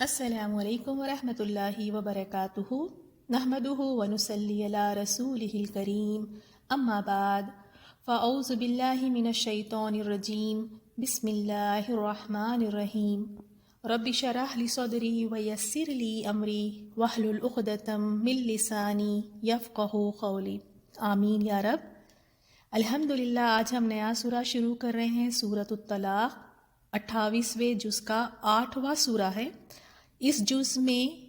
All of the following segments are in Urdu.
السلام علیکم ورحمۃ اللہ وبرکاتہ نحمدہ ونصلی علی رسولہ الکریم اما بعد فاعوذ باللہ من الشیطان الرجیم بسم اللہ الرحمن الرحیم رب اشرح لی صدری ویسر لی امری واحلل عقدۃ من لسانی یفقہوا قولی آمین یا رب۔ الحمدللہ آج ہم نیا سورہ شروع کر رہے ہیں، سورۃ الطلاق، 28ویں جز کا 8واں سورہ ہے۔ اس جز میں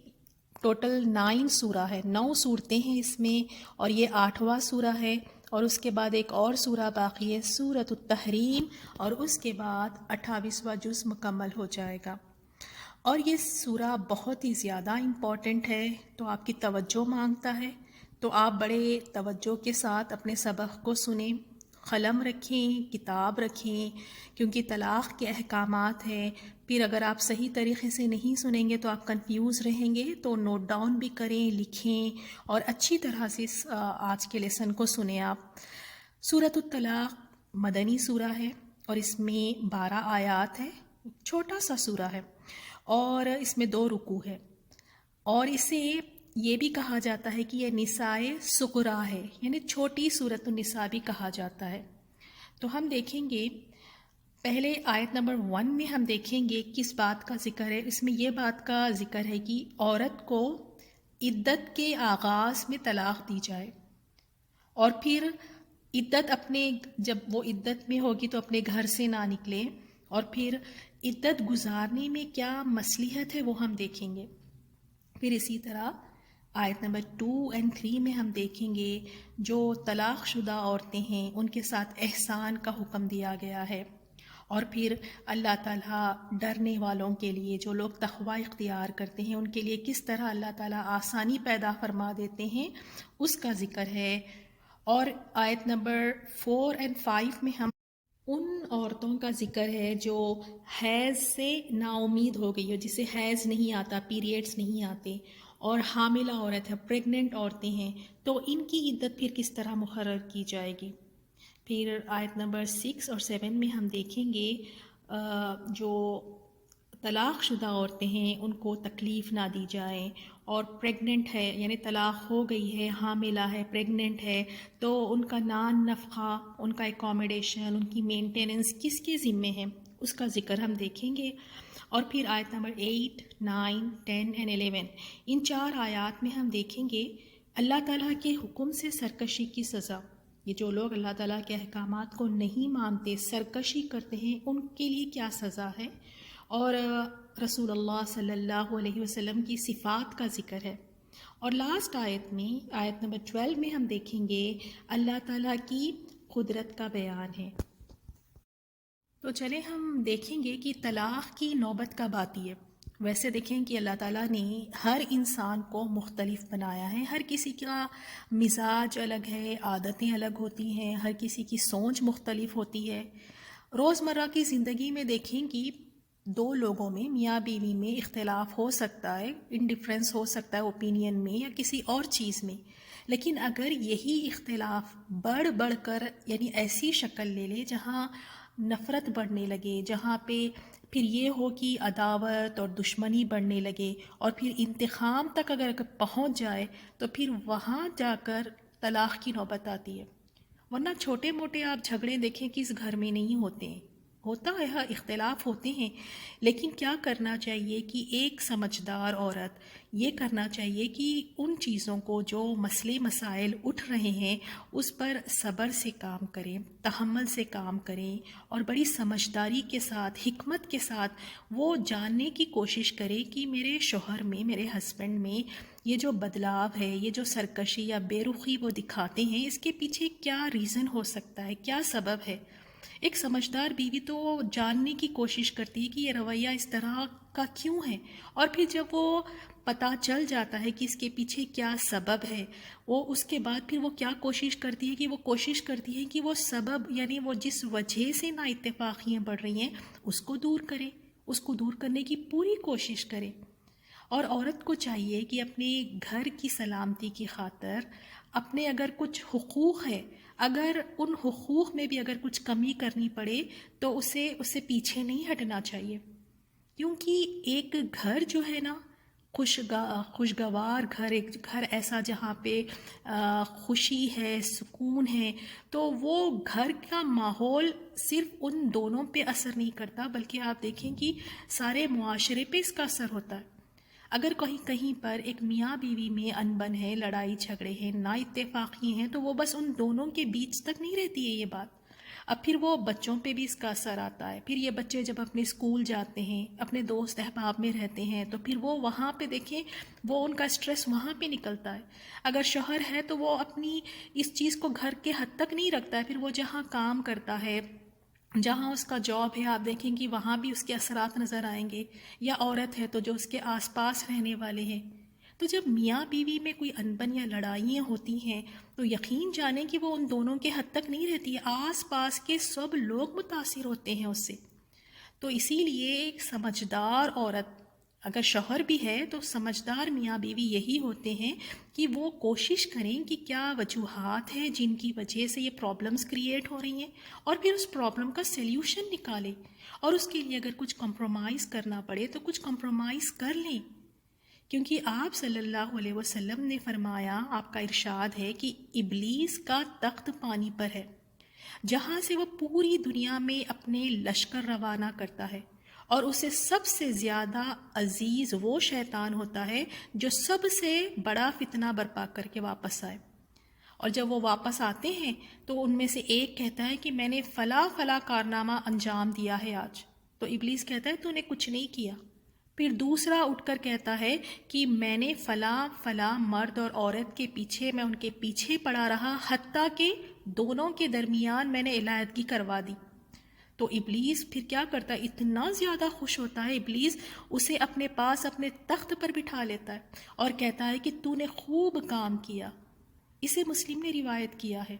ٹوٹل 9 سورہ ہے، 9 صورتیں ہیں اس میں، اور یہ 8واں سورہ ہے، اور اس کے بعد ایک اور سورہ باقی ہے سورۃ التحریم، اور اس کے بعد 28واں جز مکمل ہو جائے گا۔ اور یہ سورہ بہت ہی زیادہ امپورٹنٹ ہے، تو آپ کی توجہ مانگتا ہے، تو آپ بڑے توجہ کے ساتھ اپنے سبق کو سنیں، قلم رکھیں، کتاب رکھیں، کیونکہ طلاق کے احکامات ہیں۔ پھر اگر آپ صحیح طریقے سے نہیں سنیں گے تو آپ کنفیوز رہیں گے، تو نوٹ ڈاؤن بھی کریں، لکھیں، اور اچھی طرح سے آج کے لیسن کو سنیں آپ۔ سورۃ الطلاق مدنی سورہ ہے، اور اس میں 12 آیات ہیں، چھوٹا سا سورہ ہے، اور اس میں 2 رکوع ہے، اور اسے یہ بھی کہا جاتا ہے کہ یہ نساء صغریٰ ہے، یعنی چھوٹی سورۃ النساء بھی کہا جاتا ہے۔ تو ہم دیکھیں گے پہلے آیت نمبر 1 میں ہم دیکھیں گے کس بات کا ذکر ہے۔ اس میں یہ بات کا ذکر ہے کہ عورت کو عدت کے آغاز میں طلاق دی جائے، اور پھر عدت جب وہ عدت میں ہوگی تو اپنے گھر سے نہ نکلے، اور پھر عدت گزارنے میں کیا مصلحت ہے وہ ہم دیکھیں گے۔ پھر اسی طرح آیت نمبر 2 اور 3 میں ہم دیکھیں گے جو طلاق شدہ عورتیں ہیں ان کے ساتھ احسان کا حکم دیا گیا ہے، اور پھر اللہ تعالیٰ ڈرنے والوں کے لیے، جو لوگ تقوی اختیار کرتے ہیں، ان کے لیے کس طرح اللہ تعالیٰ آسانی پیدا فرما دیتے ہیں اس کا ذکر ہے۔ اور آیت نمبر 4 اور 5 میں ہم ان عورتوں کا ذکر ہے جو حیض سے نا امید ہو گئی ہو، جسے حیض نہیں آتا، پیریڈز نہیں آتے، اور حاملہ عورت ہے، پریگننٹ عورتیں ہیں، تو ان کی عدت پھر کس طرح مقرر کی جائے گی۔ پھر آیت نمبر 6 اور 7 میں ہم دیکھیں گے جو طلاق شدہ عورتیں ہیں ان کو تکلیف نہ دی جائے، اور پریگننٹ ہے یعنی طلاق ہو گئی ہے، حاملہ ہے، پریگننٹ ہے، تو ان کا نان نفقہ، ان کا اکوموڈیشن، ان کی مینٹیننس کس کے ذمے ہے اس کا ذکر ہم دیکھیں گے۔ اور پھر آیت نمبر 8، 9، 10 اور 11، ان 4 آیات میں ہم دیکھیں گے اللہ تعالیٰ کے حکم سے سرکشی کی سزا۔ یہ جو لوگ اللہ تعالیٰ کے احکامات کو نہیں مانتے، سرکشی کرتے ہیں، ان کے لیے کیا سزا ہے، اور رسول اللہ صلی اللہ علیہ وسلم کی صفات کا ذکر ہے۔ اور لاسٹ آیت میں، آیت نمبر 12 میں ہم دیکھیں گے اللہ تعالیٰ کی قدرت کا بیان ہے۔ تو چلیں ہم دیکھیں گے کہ طلاق کی نوبت کب آتی ہے۔ ویسے دیکھیں کہ اللہ تعالیٰ نے ہر انسان کو مختلف بنایا ہے، ہر کسی کا مزاج الگ ہے، عادتیں الگ ہوتی ہیں، ہر کسی کی سوچ مختلف ہوتی ہے۔ روزمرہ کی زندگی میں دیکھیں کہ 2 لوگوں میں، میاں بیوی میں اختلاف ہو سکتا ہے، انڈیفرنس ہو سکتا ہے اوپینین میں یا کسی اور چیز میں، لیکن اگر یہی اختلاف بڑھ کر یعنی ایسی شکل لے لے جہاں نفرت بڑھنے لگے، جہاں پہ پھر یہ ہو کہ عداوت اور دشمنی بڑھنے لگے، اور پھر انتقام تک اگر پہنچ جائے، تو پھر وہاں جا کر طلاق کی نوبت آتی ہے۔ ورنہ چھوٹے موٹے آپ جھگڑے دیکھیں کس گھر میں نہیں ہوتے ہیں، ہوتا ہے، اختلاف ہوتے ہیں، لیکن کیا کرنا چاہیے کہ ایک سمجھدار عورت یہ کرنا چاہیے کہ ان چیزوں کو، جو مسئلے مسائل اٹھ رہے ہیں، اس پر صبر سے کام کریں، تحمل سے کام کریں، اور بڑی سمجھداری کے ساتھ، حکمت کے ساتھ وہ جاننے کی کوشش کریں کہ میرے شوہر میں، میرے ہسبینڈ میں یہ جو بدلاؤ ہے، یہ جو سرکشی یا بے رخی وہ دکھاتے ہیں، اس کے پیچھے کیا ریزن ہو سکتا ہے، کیا سبب ہے۔ ایک سمجھدار بیوی تو جاننے کی کوشش کرتی ہے کہ یہ رویہ اس طرح کا کیوں ہے، اور پھر جب وہ پتہ چل جاتا ہے کہ اس کے پیچھے کیا سبب ہے، وہ اس کے بعد پھر وہ کیا کوشش کرتی ہے کہ وہ سبب یعنی وہ جس وجہ سے نا اتفاقیاں بڑھ رہی ہیں اس کو دور کرے، اس کو دور کرنے کی پوری کوشش کرے۔ اور عورت کو چاہیے کہ اپنے گھر کی سلامتی کی خاطر اپنے اگر کچھ حقوق ہے، اگر ان حقوق میں بھی اگر کچھ کمی کرنی پڑے تو اسے پیچھے نہیں ہٹنا چاہیے، کیونکہ ایک گھر جو ہے نا خوشگوار گھر، ایک گھر ایسا جہاں پہ خوشی ہے، سکون ہے، تو وہ گھر کا ماحول صرف ان دونوں پہ اثر نہیں کرتا، بلکہ آپ دیکھیں کہ سارے معاشرے پہ اس کا اثر ہوتا ہے۔ اگر کہیں پر ایک میاں بیوی میں انبن ہے، لڑائی جھگڑے ہیں، نا اتفاقی ہیں، تو وہ بس ان دونوں کے بیچ تک نہیں رہتی ہے یہ بات، اب پھر وہ بچوں پہ بھی اس کا اثر آتا ہے۔ پھر یہ بچے جب اپنے اسکول جاتے ہیں، اپنے دوست احباب میں رہتے ہیں، تو پھر وہ وہاں پہ دیکھیں، وہ ان کا سٹریس وہاں پہ نکلتا ہے۔ اگر شوہر ہے تو وہ اپنی اس چیز کو گھر کے حد تک نہیں رکھتا ہے، پھر وہ جہاں کام کرتا ہے، جہاں اس کا جاب ہے، آپ دیکھیں کہ وہاں بھی اس کے اثرات نظر آئیں گے، یا عورت ہے تو جو اس کے آس پاس رہنے والے ہیں۔ تو جب میاں بیوی میں کوئی انبن یا لڑائیاں ہوتی ہیں تو یقین جانیں کہ وہ ان دونوں کے حد تک نہیں رہتی ہے، آس پاس کے سب لوگ متاثر ہوتے ہیں اس سے۔ تو اسی لیے ایک سمجھدار عورت، اگر شوہر بھی ہے تو سمجھدار میاں بیوی یہی ہوتے ہیں کہ وہ کوشش کریں کہ کیا وجوہات ہیں جن کی وجہ سے یہ پرابلمز کریٹ ہو رہی ہیں، اور پھر اس پرابلم کا سلیوشن نکالیں، اور اس کے لیے اگر کچھ کمپرومائز کرنا پڑے تو کچھ کمپرومائز کر لیں، کیونکہ آپ صلی اللہ علیہ وسلم نے فرمایا، آپ کا ارشاد ہے کہ ابلیس کا تخت پانی پر ہے، جہاں سے وہ پوری دنیا میں اپنے لشکر روانہ کرتا ہے، اور اسے سب سے زیادہ عزیز وہ شیطان ہوتا ہے جو سب سے بڑا فتنہ برپا کر کے واپس آئے، اور جب وہ واپس آتے ہیں تو ان میں سے ایک کہتا ہے کہ میں نے فلاں فلاں کارنامہ انجام دیا ہے آج، تو ابلیس کہتا ہے تو نے کچھ نہیں کیا۔ پھر دوسرا اٹھ کر کہتا ہے کہ میں نے فلاں فلاں مرد اور عورت کے پیچھے، میں ان کے پیچھے پڑا رہا، حتیٰ کہ دونوں کے درمیان میں نے علیحدگی کروا دی۔ تو ابلیس پھر کیا کرتا ہے، اتنا زیادہ خوش ہوتا ہے ابلیس، اسے اپنے پاس اپنے تخت پر بٹھا لیتا ہے اور کہتا ہے کہ تو نے خوب کام کیا۔ اسے مسلم نے روایت کیا ہے۔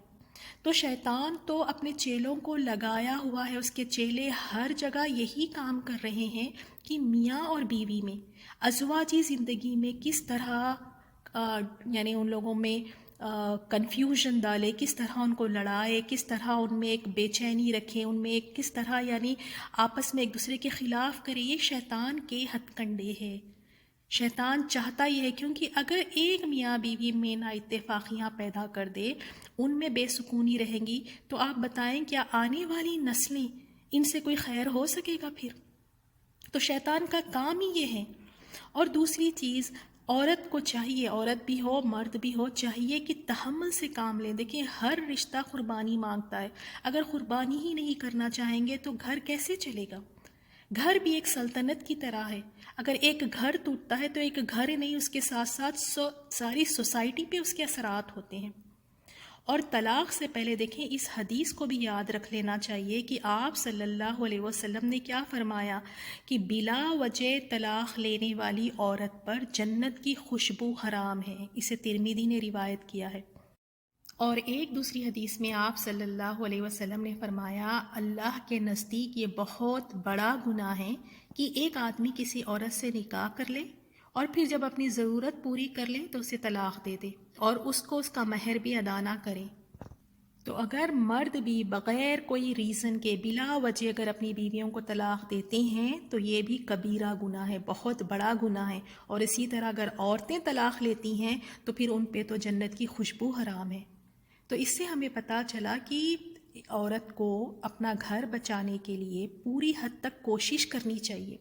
تو شیطان تو اپنے چیلوں کو لگایا ہوا ہے، اس کے چیلے ہر جگہ یہی کام کر رہے ہیں کہ میاں اور بیوی میں، ازواجی زندگی میں کس طرح یعنی ان لوگوں میں کنفیوژن ڈالے، کس طرح ان کو لڑائے، کس طرح ان میں ایک بے چینی رکھے، ان میں ایک کس طرح یعنی آپس میں ایک دوسرے کے خلاف کرے، یہ شیطان کے ہتھ کنڈے ہے۔ شیطان چاہتا ہی ہے، کیونکہ اگر ایک میاں بیوی میں نا اتفاقیاں پیدا کر دے، ان میں بے سکونی رہیں گی، تو آپ بتائیں کیا آنے والی نسلیں ان سے کوئی خیر ہو سکے گا پھر؟ تو شیطان کا کام ہی یہ ہے۔ اور دوسری چیز، عورت کو چاہیے، عورت بھی ہو مرد بھی ہو، چاہیے کہ تحمل سے کام لیں۔ دیکھیں ہر رشتہ قربانی مانگتا ہے، اگر قربانی ہی نہیں کرنا چاہیں گے تو گھر کیسے چلے گا؟ گھر بھی ایک سلطنت کی طرح ہے، اگر ایک گھر ٹوٹتا ہے تو ایک گھر ہی نہیں، اس کے ساتھ ساتھ ساری سوسائٹی پہ اس کے اثرات ہوتے ہیں۔ اور طلاق سے پہلے دیکھیں اس حدیث کو بھی یاد رکھ لینا چاہیے کہ آپ صلی اللہ علیہ وسلم نے کیا فرمایا کہ بلا وجہ طلاق لینے والی عورت پر جنت کی خوشبو حرام ہے، اسے ترمذی نے روایت کیا ہے۔ اور ایک دوسری حدیث میں آپ صلی اللہ علیہ وسلم نے فرمایا، اللہ کے نزدیک یہ بہت بڑا گناہ ہے کہ ایک آدمی کسی عورت سے نکاح کر لے اور پھر جب اپنی ضرورت پوری کر لے تو اسے طلاق دے دے اور اس کو اس کا مہر بھی ادا نہ کرے۔ تو اگر مرد بھی بغیر کوئی ریزن کے بلا وجہ اگر اپنی بیویوں کو طلاق دیتے ہیں تو یہ بھی کبیرہ گناہ ہے، بہت بڑا گناہ ہے۔ اور اسی طرح اگر عورتیں طلاق لیتی ہیں تو پھر ان پہ تو جنت کی خوشبو حرام ہے۔ تو اس سے ہمیں پتہ چلا کہ عورت کو اپنا گھر بچانے کے لیے پوری حد تک کوشش کرنی چاہیے۔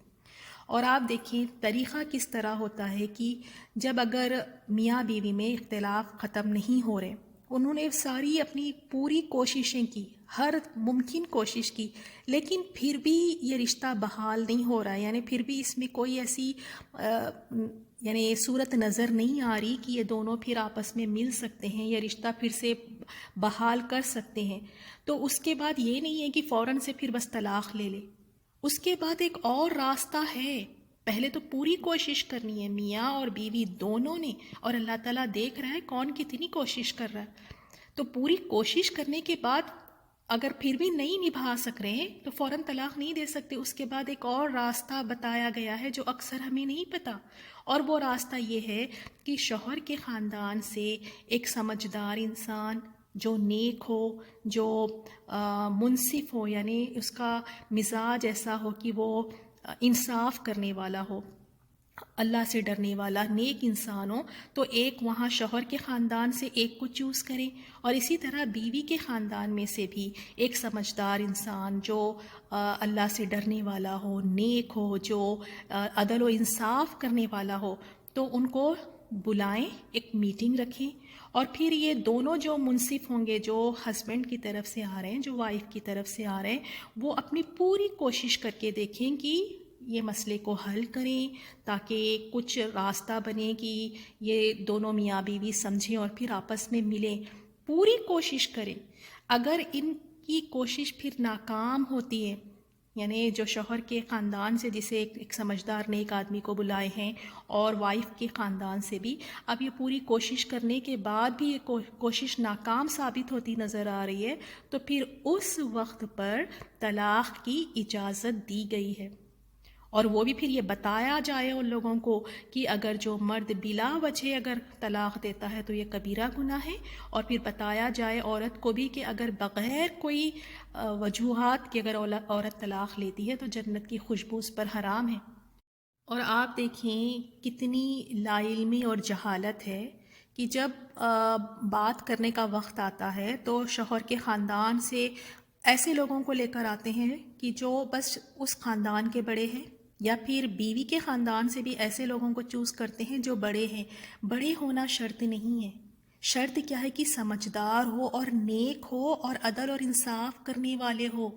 اور آپ دیکھیں طریقہ کس طرح ہوتا ہے کہ جب اگر میاں بیوی میں اختلاف ختم نہیں ہو رہے، انہوں نے ساری اپنی پوری کوششیں کی، ہر ممکن کوشش کی، لیکن پھر بھی یہ رشتہ بحال نہیں ہو رہا ہے، یعنی پھر بھی اس میں کوئی ایسی یعنی صورت نظر نہیں آ رہی کہ یہ دونوں پھر آپس میں مل سکتے ہیں، یہ رشتہ پھر سے بحال کر سکتے ہیں، تو اس کے بعد یہ نہیں ہے کہ فوراً سے پھر بس طلاق لے لے، اس کے بعد ایک اور راستہ ہے۔ پہلے تو پوری کوشش کرنی ہے میاں اور بیوی دونوں نے، اور اللہ تعالیٰ دیکھ رہا ہے کون کتنی کوشش کر رہا ہے۔ تو پوری کوشش کرنے کے بعد اگر پھر بھی نہیں نبھا سک رہے تو فوراً طلاق نہیں دے سکتے، اس کے بعد ایک اور راستہ بتایا گیا ہے جو اکثر ہمیں نہیں پتہ، اور وہ راستہ یہ ہے کہ شوہر کے خاندان سے ایک سمجھدار انسان جو نیک ہو، جو منصف ہو، یعنی اس کا مزاج ایسا ہو کہ وہ انصاف کرنے والا ہو، اللہ سے ڈرنے والا نیک انسان ہو، تو ایک وہاں شوہر کے خاندان سے ایک کو چوز کریں، اور اسی طرح بیوی کے خاندان میں سے بھی ایک سمجھدار انسان جو اللہ سے ڈرنے والا ہو، نیک ہو، جو عدل و انصاف کرنے والا ہو، تو ان کو بلائیں، ایک میٹنگ رکھیں، اور پھر یہ دونوں جو منصف ہوں گے، جو ہسبینڈ کی طرف سے آ رہے ہیں، جو وائف کی طرف سے آ رہے ہیں، وہ اپنی پوری کوشش کر کے دیکھیں کہ یہ مسئلے کو حل کریں، تاکہ کچھ راستہ بنے کہ یہ دونوں میاں بیوی سمجھیں اور پھر آپس میں ملیں، پوری کوشش کریں۔ اگر ان کی کوشش پھر ناکام ہوتی ہے، یعنی جو شوہر کے خاندان سے جسے ایک سمجھدار نیک آدمی کو بلائے ہیں، اور وائف کے خاندان سے بھی، اب یہ پوری کوشش کرنے کے بعد بھی یہ کوشش ناکام ثابت ہوتی نظر آ رہی ہے، تو پھر اس وقت پر طلاق کی اجازت دی گئی ہے، اور وہ بھی پھر یہ بتایا جائے ان لوگوں کو کہ اگر جو مرد بلا وجہ اگر طلاق دیتا ہے تو یہ کبیرہ گناہ ہے، اور پھر بتایا جائے عورت کو بھی کہ اگر بغیر کوئی وجوہات کہ اگر عورت طلاق لیتی ہے تو جنت کی خوشبو اس پر حرام ہے۔ اور آپ دیکھیں کتنی لا علمی اور جہالت ہے کہ جب بات کرنے کا وقت آتا ہے تو شوہر کے خاندان سے ایسے لوگوں کو لے کر آتے ہیں کہ جو بس اس خاندان کے بڑے ہیں، یا پھر بیوی کے خاندان سے بھی ایسے لوگوں کو چوز کرتے ہیں جو بڑے ہیں۔ بڑے ہونا شرط نہیں ہے، شرط کیا ہے کہ سمجھدار ہو اور نیک ہو اور عدل اور انصاف کرنے والے ہو۔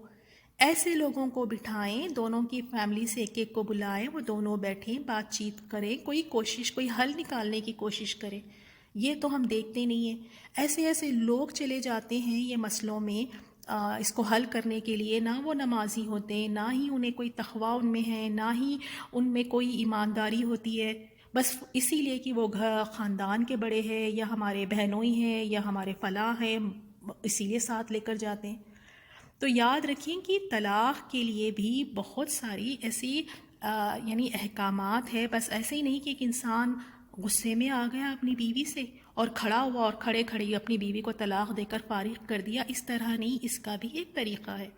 ایسے لوگوں کو بٹھائیں، دونوں کی فیملی سے ایک ایک کو بلائیں، وہ دونوں بیٹھیں، بات چیت کریں، کوئی حل نکالنے کی کوشش کریں۔ یہ تو ہم دیکھتے نہیں ہیں، ایسے ایسے لوگ چلے جاتے ہیں یہ مسئلوں میں اس کو حل کرنے کے لیے، نہ وہ نمازی ہوتے ہیں، نہ ہی انہیں کوئی تقویٰ ان میں ہے، نہ ہی ان میں کوئی ایمانداری ہوتی ہے، بس اسی لیے کہ وہ خاندان کے بڑے ہیں، یا ہمارے بہنوئی ہیں، یا ہمارے فلاں ہیں، اسی لیے ساتھ لے کر جاتے ہیں۔ تو یاد رکھیں کہ طلاق کے لیے بھی بہت ساری ایسی یعنی احکامات ہے، بس ایسے ہی نہیں کہ ایک انسان غصے میں آ گیا اپنی بیوی سے اور کھڑا ہوا اور کھڑے کھڑے اپنی بیوی کو طلاق دے کر فارغ کر دیا، اس طرح نہیں، اس کا بھی ایک طریقہ ہے۔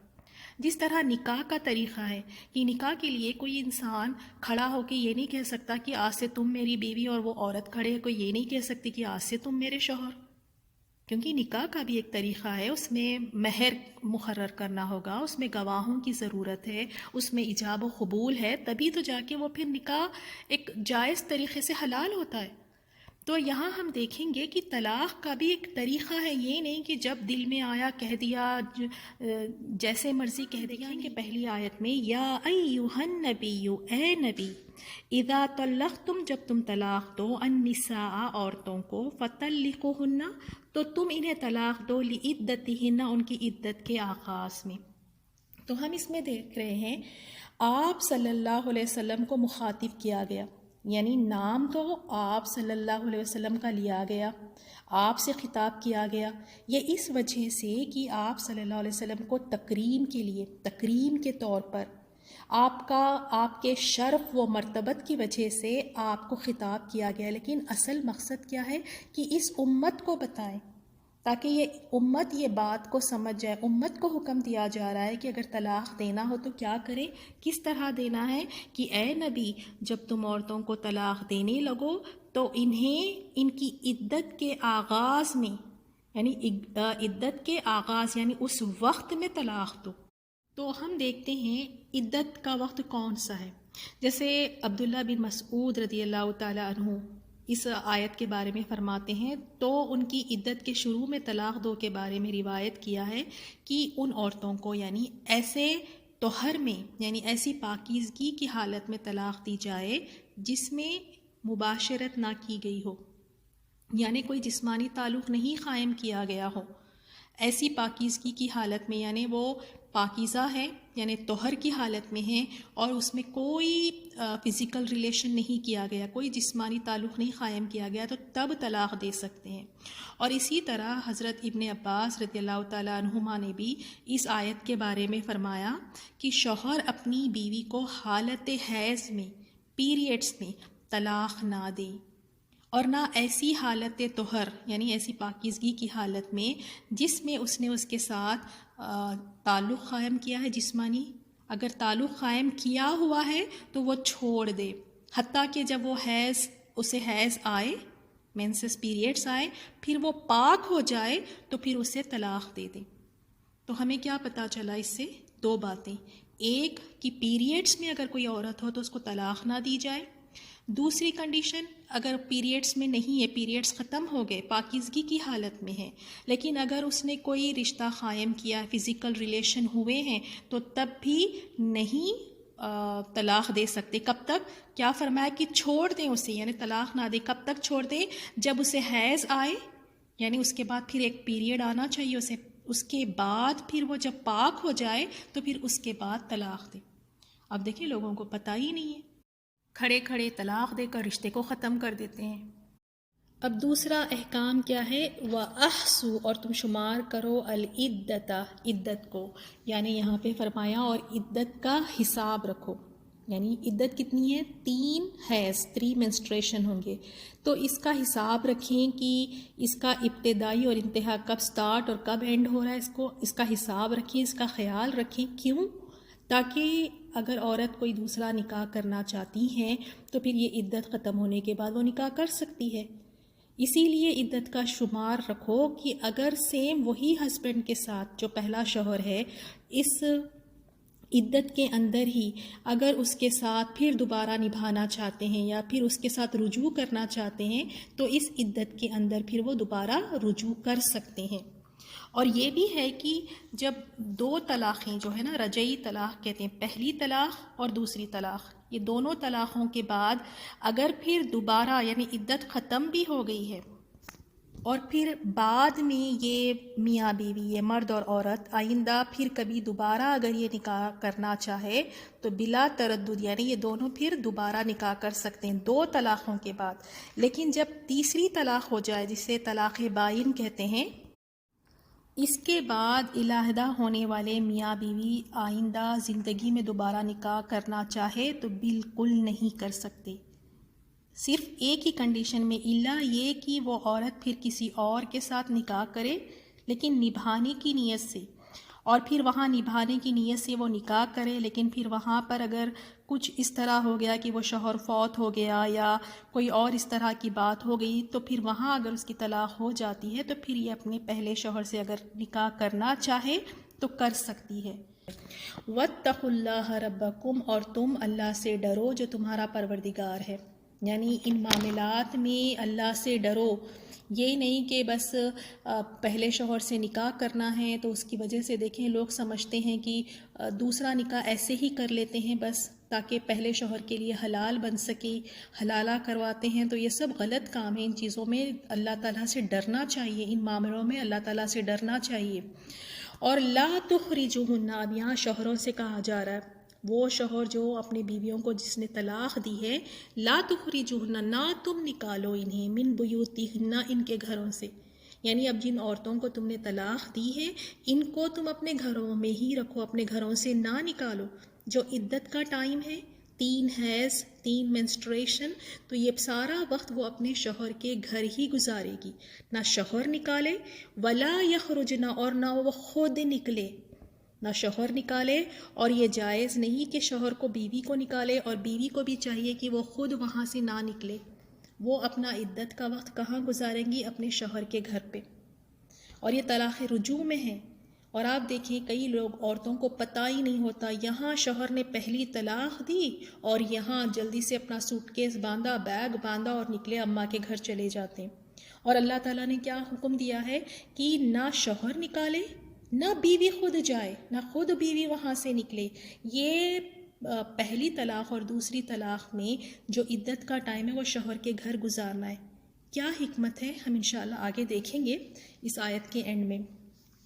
جس طرح نکاح کا طریقہ ہے کہ نکاح کے لیے کوئی انسان کھڑا ہو کے یہ نہیں کہہ سکتا کہ آج سے تم میری بیوی، اور وہ عورت کھڑے کوئی یہ نہیں کہہ سکتی کہ آج سے تم میرے شوہر، کیونکہ نکاح کا بھی ایک طریقہ ہے، اس میں مہر مقرر کرنا ہوگا، اس میں گواہوں کی ضرورت ہے، اس میں ایجاب و قبول ہے، تبھی تو جا کے وہ پھر نکاح ایک جائز طریقے سے حلال ہوتا ہے۔ تو یہاں ہم دیکھیں گے کہ طلاق کا بھی ایک طریقہ ہے، یہ نہیں کہ جب دل میں آیا کہہ دیا، جیسے مرضی کہہ دیا۔ کہ پہلی آیت میں یا ایھا النبی، اے نبی، اذا طلقتم، جب تم طلاق دو، النساء، عورتوں کو، فطلقوہن، تو تم انہیں طلاق دو، لعدتہن، ان کی عدت کے آغاز میں۔ تو ہم اس میں دیکھ رہے ہیں آپ صلی اللہ علیہ وسلم کو مخاطب کیا گیا، یعنی نام تو آپ صلی اللہ علیہ وسلم کا لیا گیا، آپ سے خطاب کیا گیا، یہ اس وجہ سے کہ آپ صلی اللہ علیہ وسلم کو تکریم کے لیے، تکریم کے طور پر، آپ کے شرف و مرتبت کی وجہ سے آپ کو خطاب کیا گیا، لیکن اصل مقصد کیا ہے کہ اس امت کو بتائیں تاکہ یہ امت یہ بات کو سمجھ جائے۔ امت کو حکم دیا جا رہا ہے کہ اگر طلاق دینا ہو تو کیا کریں، کس طرح دینا ہے، کہ اے نبی، جب تم عورتوں کو طلاق دینے لگو تو انہیں ان کی عدت کے آغاز میں، یعنی عدت کے آغاز یعنی اس وقت میں طلاق دو۔ تو ہم دیکھتے ہیں عدت کا وقت کون سا ہے، جیسے عبداللہ بن مسعود رضی اللہ تعالیٰ عنہ اس آیت کے بارے میں فرماتے ہیں، تو ان کی عدت کے شروع میں طلاق دو کے بارے میں روایت کیا ہے کہ ان عورتوں کو یعنی ایسے طہر میں، یعنی ایسی پاکیزگی کی حالت میں طلاق دی جائے جس میں مباشرت نہ کی گئی ہو، یعنی کوئی جسمانی تعلق نہیں قائم کیا گیا ہو، ایسی پاکیزگی کی حالت میں، یعنی وہ پاکیزہ ہے، یعنی طہر کی حالت میں ہیں اور اس میں کوئی فزیکل ریلیشن نہیں کیا گیا، کوئی جسمانی تعلق نہیں قائم کیا گیا، تو تب طلاق دے سکتے ہیں۔ اور اسی طرح حضرت ابن عباس رضی اللہ تعالیٰ عنہما نے بھی اس آیت کے بارے میں فرمایا کہ شوہر اپنی بیوی کو حالت حیض میں، پیریڈز میں طلاق نہ دے، اور نہ ایسی حالت طہر یعنی ایسی پاکیزگی کی حالت میں جس میں اس نے اس کے ساتھ تعلق قائم کیا ہے جسمانی، اگر تعلق قائم کیا ہوا ہے تو وہ چھوڑ دے، حتیٰ کہ جب وہ اسے حیض آئے، مینسس پیریڈس آئے، پھر وہ پاک ہو جائے تو پھر اسے طلاق دے دے۔ تو ہمیں کیا پتہ چلا اس سے؟ دو باتیں، ایک کہ پیریڈس میں اگر کوئی عورت ہو تو اس کو طلاق نہ دی جائے، دوسری کنڈیشن اگر پیریڈس میں نہیں ہے، پیریڈس ختم ہو گئے، پاکیزگی کی حالت میں ہے، لیکن اگر اس نے کوئی رشتہ قائم کیا، فزیکل ریلیشن ہوئے ہیں، تو تب بھی نہیں طلاق دے سکتے۔ کب تک؟ کیا فرمایا کہ چھوڑ دیں اسے، یعنی طلاق نہ دیں۔ کب تک چھوڑ دیں؟ جب اسے حیض آئے، یعنی اس کے بعد پھر ایک پیریڈ آنا چاہیے اسے، اس کے بعد پھر وہ جب پاک ہو جائے تو پھر اس کے بعد طلاق دے۔ اب دیکھیں لوگوں کو پتہ ہی نہیں ہے، کھڑے کھڑے طلاق دے کر رشتے کو ختم کر دیتے ہیں۔ اب دوسرا احکام کیا ہے؟ وَأَحْصُوا، اور تم شمار کرو، العدۃ، عدت کو، یعنی یہاں پہ فرمایا اور عدت کا حساب رکھو، یعنی عدت کتنی ہے؟ 3 حیض، 3 منسٹریشن ہوں گے، تو اس کا حساب رکھیں کہ اس کا ابتدائی اور انتہا کب سٹارٹ اور کب اینڈ ہو رہا ہے، اس کا حساب رکھیں، اس کا خیال رکھیں۔ کیوں؟ تاکہ اگر عورت کوئی دوسرا نکاح کرنا چاہتی ہیں تو پھر یہ عدت ختم ہونے کے بعد وہ نکاح کر سکتی ہے۔ اسی لیے عدت کا شمار رکھو کہ اگر سیم وہی ہسبینڈ کے ساتھ جو پہلا شوہر ہے، اس عدت کے اندر ہی اگر اس کے ساتھ پھر دوبارہ نبھانا چاہتے ہیں یا پھر اس کے ساتھ رجوع کرنا چاہتے ہیں تو اس عدت کے اندر پھر وہ دوبارہ رجوع کر سکتے ہیں۔ اور یہ بھی ہے کہ جب 2 طلاقیں جو ہے نا، رجعی طلاق کہتے ہیں، پہلی طلاق اور دوسری طلاق، یہ دونوں طلاقوں کے بعد اگر پھر دوبارہ یعنی عدت ختم بھی ہو گئی ہے اور پھر بعد میں یہ میاں بیوی، یہ مرد اور عورت آئندہ پھر کبھی دوبارہ اگر یہ نکاح کرنا چاہے تو بلا تردد یعنی یہ دونوں پھر دوبارہ نکاح کر سکتے ہیں 2 طلاقوں کے بعد۔ لیکن جب تیسری طلاق ہو جائے، جسے طلاق بائن کہتے ہیں، اس کے بعد علیحدہ ہونے والے میاں بیوی آئندہ زندگی میں دوبارہ نکاح کرنا چاہے تو بالکل نہیں کر سکتے، صرف ایک ہی کنڈیشن میں، الا یہ کہ وہ عورت پھر کسی اور کے ساتھ نکاح کرے لیکن نبھانے کی نیت سے، اور پھر وہاں نبھانے کی نیت سے وہ نکاح کرے، لیکن پھر وہاں پر اگر کچھ اس طرح ہو گیا کہ وہ شوہر فوت ہو گیا یا کوئی اور اس طرح کی بات ہو گئی تو پھر وہاں اگر اس کی طلاق ہو جاتی ہے تو پھر یہ اپنے پہلے شوہر سے اگر نکاح کرنا چاہے تو کر سکتی ہے۔ وَاتَّقُوا اللَّهَ رَبَّكُمْ، اور تم اللہ سے ڈرو جو تمہارا پروردگار ہے، یعنی ان معاملات میں اللہ سے ڈرو۔ یہ نہیں کہ بس پہلے شوہر سے نکاح کرنا ہے تو اس کی وجہ سے دیکھیں لوگ سمجھتے ہیں کہ دوسرا نکاح ایسے ہی کر لیتے ہیں بس تاکہ پہلے شوہر کے لیے حلال بن سکے، حلالہ کرواتے ہیں، تو یہ سب غلط کام ہے۔ ان چیزوں میں اللہ تعالیٰ سے ڈرنا چاہیے، ان معاملوں میں اللہ تعالیٰ سے ڈرنا چاہیے۔ اور لا تخرجوہن، اب یہاں شوہروں سے کہا جا رہا ہے، وہ شوہر جو اپنے بیویوں کو جس نے طلاق دی ہے، لا تخرجوہن، نہ تم نکالو انہیں، من بیوتہن، ان کے گھروں سے، یعنی اب جن عورتوں کو تم نے طلاق دی ہے ان کو تم اپنے گھروں میں ہی رکھو، اپنے گھروں سے نہ نکالو۔ جو عدت کا ٹائم ہے، 3 حیض، 3 منسٹریشن، تو یہ سارا وقت وہ اپنے شوہر کے گھر ہی گزارے گی، نہ شوہر نکالے، ولا یخرجن، اور نہ وہ خود نکلے، نہ شوہر نکالے، اور یہ جائز نہیں کہ شوہر کو بیوی کو نکالے، اور بیوی کو بھی چاہیے کہ وہ خود وہاں سے نہ نکلے۔ وہ اپنا عدت کا وقت کہاں گزاریں گی؟ اپنے شوہر کے گھر پہ۔ اور یہ طلاق رجوع میں ہے۔ اور آپ دیکھیں کئی لوگ، عورتوں کو پتہ ہی نہیں ہوتا، یہاں شوہر نے پہلی طلاق دی اور یہاں جلدی سے اپنا سوٹ کیس باندھا، بیگ باندھا اور نکلے، اماں کے گھر چلے جاتے ہیں۔ اور اللہ تعالیٰ نے کیا حکم دیا ہے کہ نہ شوہر نکالے، نہ بیوی خود جائے، نہ خود بیوی وہاں سے نکلے۔ یہ پہلی طلاق اور دوسری طلاق میں جو عدت کا ٹائم ہے وہ شوہر کے گھر گزارنا ہے۔ کیا حکمت ہے ہم انشاءاللہ آگے دیکھیں گے اس آیت کے اینڈ میں۔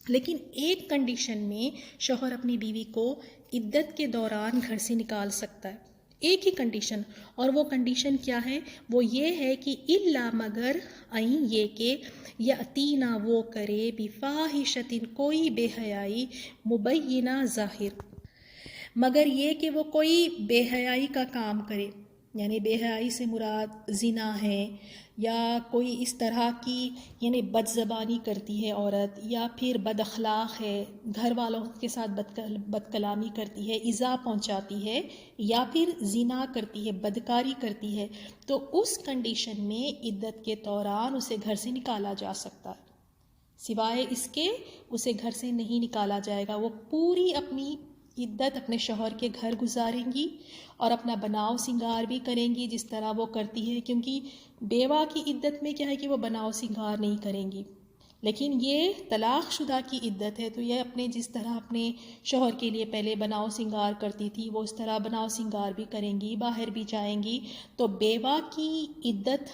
لیکن ایک کنڈیشن میں شوہر اپنی بیوی کو عدت کے دوران گھر سے نکال سکتا ہے، ایک ہی کنڈیشن، اور وہ کنڈیشن کیا ہے؟ وہ یہ ہے کہ الا، مگر، این یہ کہ یاتینا، وہ کرے، بفاحشۃ، کوئی بے حیائی، مبینہ، ظاہر، مگر یہ کہ وہ کوئی بے حیائی کا کام کرے، یعنی بے حیائی سے مراد زنا ہے، یا کوئی اس طرح کی یعنی بد زبانی کرتی ہے عورت، یا پھر بد اخلاق ہے، گھر والوں کے ساتھ بد کلامی کرتی ہے، ایذا پہنچاتی ہے، یا پھر زنا کرتی ہے، بدکاری کرتی ہے، تو اس کنڈیشن میں عدت کے دوران اسے گھر سے نکالا جا سکتا ہے، سوائے اس کے اسے گھر سے نہیں نکالا جائے گا۔ وہ پوری اپنی عدت اپنے شوہر کے گھر گزاریں گی اور اپنا بناؤ سنگار بھی کریں گی جس طرح وہ کرتی ہے، کیونکہ بیوہ کی عدت میں کیا ہے کہ وہ بناؤ سنگار نہیں کریں گی، لیکن یہ طلاق شدہ کی عدت ہے تو یہ اپنے جس طرح اپنے شوہر کے لیے پہلے بناؤ سنگار کرتی تھی وہ اس طرح بناؤ سنگار بھی کریں گی، باہر بھی جائیں گی۔ تو بیوہ کی عدت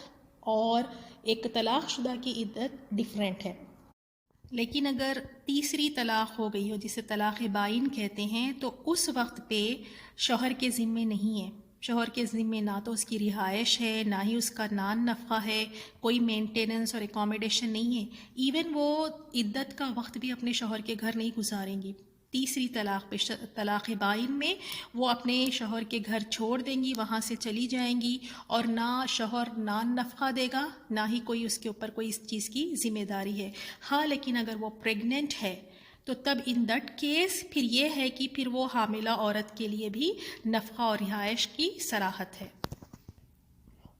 اور ایک طلاق شدہ کی عدت ڈیفرنٹ ہے۔ لیکن اگر تیسری طلاق ہو گئی ہو جسے طلاق بائن کہتے ہیں، تو اس وقت پہ شوہر کے ذمے نہیں ہے، شوہر کے ذمے نہ تو اس کی رہائش ہے، نہ ہی اس کا نان نفقہ ہے، کوئی مینٹیننس اور اکوموڈیشن نہیں ہے، ایون وہ عدت کا وقت بھی اپنے شوہر کے گھر نہیں گزاریں گی۔ تیسری طلاق پہ طلاق بائن میں وہ اپنے شوہر کے گھر چھوڑ دیں گی، وہاں سے چلی جائیں گی، اور نہ شوہر نان نفقہ دے گا، نہ ہی کوئی اس کے اوپر کوئی اس چیز کی ذمہ داری ہے۔ ہاں لیکن اگر وہ پریگننٹ ہے تو تب ان دیٹ کیس پھر یہ ہے کہ پھر وہ حاملہ عورت کے لیے بھی نفقہ اور رہائش کی صلاحت ہے۔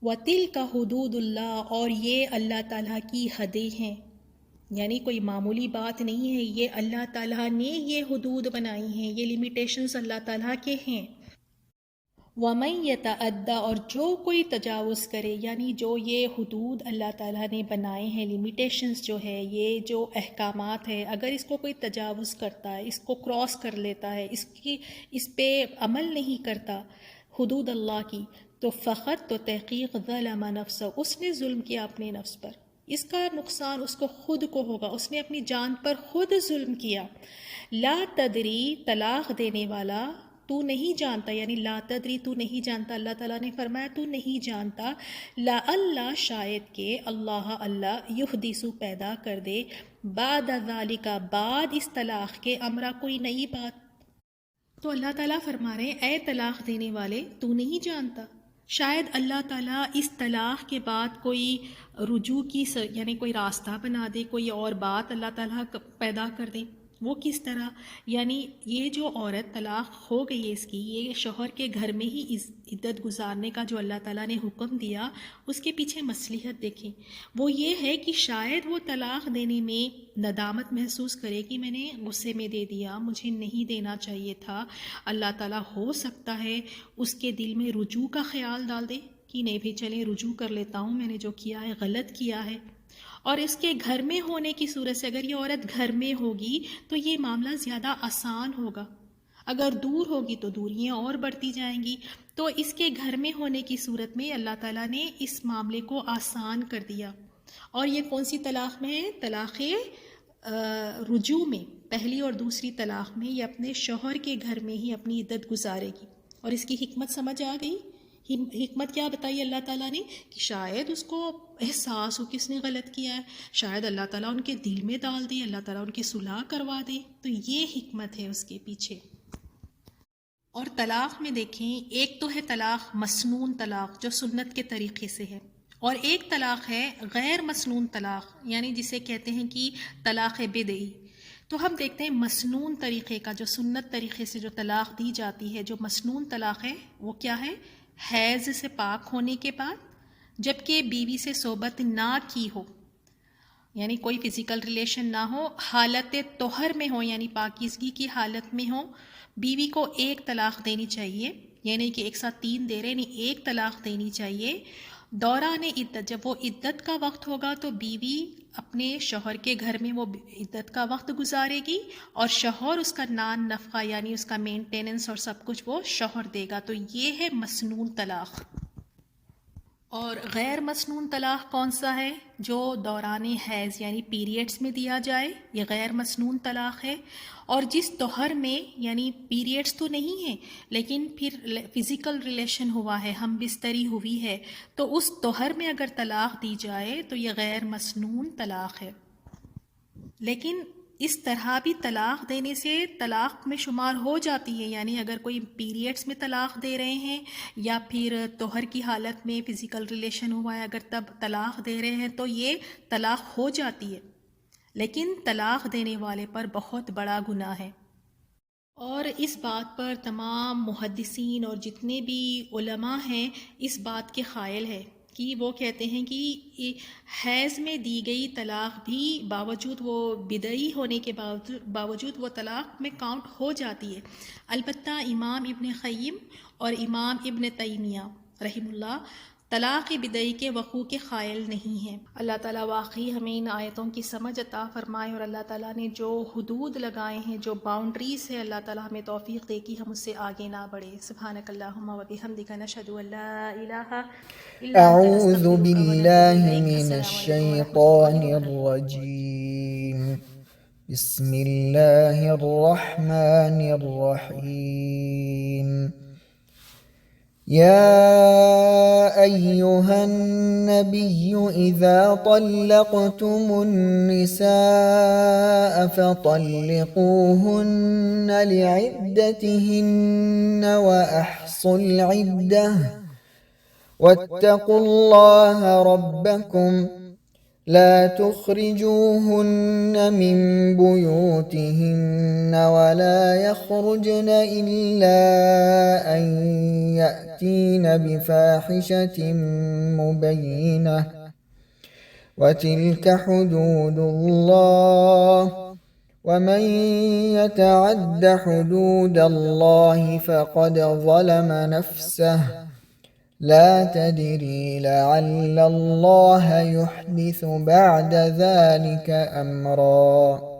وَتِلْكَ حُدُودُ اللَّهِ، اور یہ اللہ تعالیٰ کی حدیں ہیں، یعنی کوئی معمولی بات نہیں ہے، یہ اللہ تعالیٰ نے یہ حدود بنائی ہیں، یہ لیمیٹیشنز اللہ تعالیٰ کے ہیں۔ وَمَن يَتَعَدَّ، اور جو کوئی تجاوز کرے، یعنی جو یہ حدود اللہ تعالیٰ نے بنائے ہیں، لیمیٹیشنز جو ہے، یہ جو احکامات ہے، اگر اس کو کوئی تجاوز کرتا ہے، اس کو کراس کر لیتا ہے، اس پہ عمل نہیں کرتا حدود اللہ کی، تو فقط تو تحقیق ظلم نفسہ، اس نے ظلم کیا اپنے نفس پر، اس کا نقصان اس کو خود کو ہوگا، اس نے اپنی جان پر خود ظلم کیا۔ لا تدری، طلاق دینے والا تو نہیں جانتا، یعنی لا تدری تو نہیں جانتا، اللہ تعالیٰ نے فرمایا تو نہیں جانتا، لا اللہ شاید کہ اللہ یحدث پیدا کر دے، بعد ذالک بعد اس طلاق کے، امرا کوئی نئی بات۔ تو اللہ تعالیٰ فرما رہے ہیں اے طلاق دینے والے تو نہیں جانتا، شاید اللہ تعالیٰ اس طلاق کے بعد کوئی رجوع کی یعنی کوئی راستہ بنا دے، کوئی اور بات اللہ تعالیٰ پیدا کر دے۔ وہ کس طرح؟ یعنی یہ جو عورت طلاق ہو گئی ہے اس کی، یہ شوہر کے گھر میں ہی عدت گزارنے کا جو اللہ تعالیٰ نے حکم دیا، اس کے پیچھے مصلحت دیکھیں، وہ یہ ہے کہ شاید وہ طلاق دینے میں ندامت محسوس کرے کہ میں نے غصے میں دے دیا، مجھے نہیں دینا چاہیے تھا۔ اللہ تعالیٰ ہو سکتا ہے اس کے دل میں رجوع کا خیال ڈال دے کہ نہیں بھی چلیں رجوع کر لیتا ہوں، میں نے جو کیا ہے غلط کیا ہے۔ اور اس کے گھر میں ہونے کی صورت سے اگر یہ عورت گھر میں ہوگی تو یہ معاملہ زیادہ آسان ہوگا، اگر دور ہوگی تو دوریاں اور بڑھتی جائیں گی۔ تو اس کے گھر میں ہونے کی صورت میں اللہ تعالیٰ نے اس معاملے کو آسان کر دیا۔ اور یہ کون سی طلاق میں ہے؟ طلاق رجوع میں، پہلی اور دوسری طلاق میں یہ اپنے شوہر کے گھر میں ہی اپنی عدت گزارے گی۔ اور اس کی حکمت سمجھ آ گئی؟ حکمت کیا بتائی اللہ تعالیٰ نے؟ کہ شاید اس کو احساس ہو کس نے غلط کیا ہے، شاید اللہ تعالیٰ ان کے دل میں ڈال دے، اللہ تعالیٰ ان کی صلح کروا دے، تو یہ حکمت ہے اس کے پیچھے۔ اور طلاق میں دیکھیں، ایک تو ہے طلاق مسنون طلاق جو سنت کے طریقے سے ہے، اور ایک طلاق ہے غیر مسنون طلاق، یعنی جسے کہتے ہیں کہ طلاق بدعی۔ تو ہم دیکھتے ہیں مسنون طریقے کا، جو سنت طریقے سے جو طلاق دی جاتی ہے، جو مسنون طلاق ہے وہ کیا ہے؟ حیض سے پاک ہونے کے بعد، جبکہ بیوی سے صحبت نہ کی ہو، یعنی کوئی فزیکل ریلیشن نہ ہو، حالت طہر میں ہو یعنی پاکیزگی کی حالت میں ہو، بیوی کو ایک طلاق دینی چاہیے، یعنی کہ ایک ساتھ 3 دے رہے، یعنی ایک طلاق دینی چاہیے۔ دوران عدت، جب وہ عدت کا وقت ہوگا تو بیوی اپنے شوہر کے گھر میں وہ عدت کا وقت گزارے گی، اور شوہر اس کا نان نفقہ یعنی اس کا مینٹیننس اور سب کچھ وہ شوہر دے گا۔ تو یہ ہے مسنون طلاق۔ اور غیر مسنون طلاق کون سا ہے؟ جو دوران حیض یعنی پیریڈز میں دیا جائے، یہ غیر مسنون طلاق ہے۔ اور جس طہر میں، یعنی پیریڈز تو نہیں ہے لیکن پھر فزیکل ریلیشن ہوا ہے، ہم بستری ہوئی ہے، تو اس طہر میں اگر طلاق دی جائے تو یہ غیر مسنون طلاق ہے۔ لیکن اس طرح بھی طلاق دینے سے طلاق میں شمار ہو جاتی ہے، یعنی اگر کوئی پیریڈز میں طلاق دے رہے ہیں یا پھر طہر کی حالت میں فزیکل ریلیشن ہوا ہے اگر تب طلاق دے رہے ہیں تو یہ طلاق ہو جاتی ہے، لیکن طلاق دینے والے پر بہت بڑا گناہ ہے۔ اور اس بات پر تمام محدثین اور جتنے بھی علماء ہیں اس بات کے قائل ہے کہ وہ کہتے ہیں کہ حیض میں دی گئی طلاق بھی باوجود وہ بدعی ہونے کے باوجود وہ طلاق میں کاؤنٹ ہو جاتی ہے۔ البتہ امام ابن قیم اور امام ابن تیمیہ رحم اللہ طلاق بدعی کے وقوع کے قائل نہیں ہیں۔ اللہ تعالیٰ واقعی ہمیں ان آیتوں کی سمجھ عطا فرمائے، اور اللہ تعالیٰ نے جو حدود لگائے ہیں، جو باؤنڈریز ہے، اللہ تعالیٰ ہمیں توفیق دے کہ ہم اس سے آگے نہ بڑھیں۔ سبحانک اللہم و بحمدک، نشہد ان لا الہ الا انت، اعوذ نستغفرک باللہ ونتوب الیک۔ من السلام علیکم ورحمۃ الشیطان اللہ وبرکاتہ۔ الرجیم بسم اللہ الرحمن الرحیم يا أيها النبي إذا طلقتم النساء فطلقوهن لعدتهن وأحصوا العدة واتقوا الله ربكم لا تخرجوهن من بيوتهن ولا يخرجن إلا أن يأتين بفاحشة مبينة وتلك حدود الله ومن يتعد حدود الله فقد ظلم نفسه لا تدري لعل الله يحدث بعد ذلك أمرا